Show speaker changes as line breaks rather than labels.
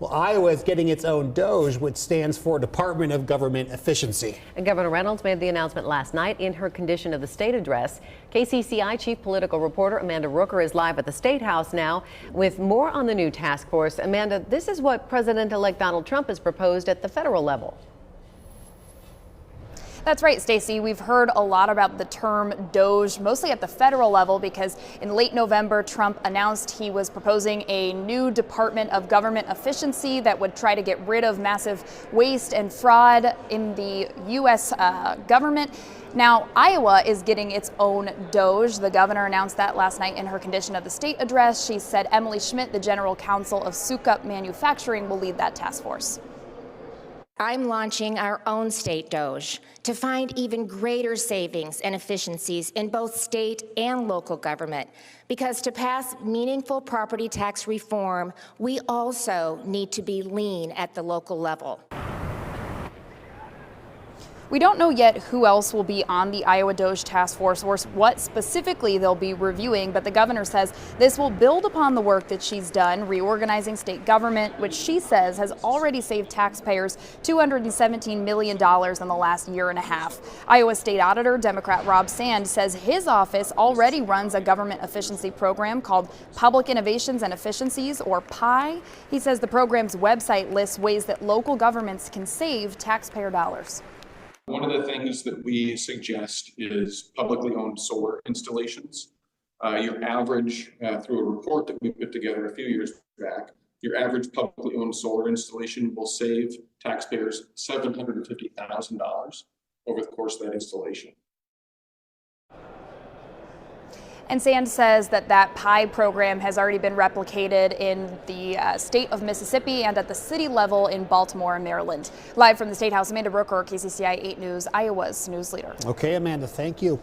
Well, Iowa is getting its own DOGE, which stands for Department of Government Efficiency.
And Governor Reynolds made the announcement last night in her Condition of the State address. KCCI chief political reporter Amanda Rooker is live at the State House now with more on the new task force. Amanda, this is what President-elect Donald Trump has proposed at the federal level.
That's right, Stacey. We've heard a lot about the term DOGE, mostly at the federal level, because in late November, Trump announced he was proposing a new Department of Government Efficiency that would try to get rid of massive waste and fraud in the U.S. Government. Now, Iowa is getting its own DOGE. The governor announced that last night in her Condition of the State address. She said Emily Schmidt, the general counsel of Sukup Manufacturing, will lead that task force.
I'm launching our own state DOGE to find even greater savings and efficiencies in both state and local government. Because to pass meaningful property tax reform, we also need to be lean at the local level.
We don't know yet who else will be on the Iowa DOGE task force or what specifically they'll be reviewing, but the governor says this will build upon the work that she's done reorganizing state government, which she says has already saved taxpayers $217 million in the last year and a half. Iowa State Auditor Democrat Rob Sand says his office already runs a government efficiency program called Public Innovations and Efficiencies, or PI. He says the program's website lists ways that local governments can save taxpayer dollars.
One of the things that we suggest is publicly owned solar installations. Your average, through a report that we put together a few years back, your average publicly owned solar installation will save taxpayers $750,000 over the course of that installation.
And Sand says that PI program has already been replicated in the state of Mississippi and at the city level in Baltimore and Maryland. Live from the State House, Amanda Rooker, KCCI 8 News, Iowa's news leader.
Okay, Amanda, thank you.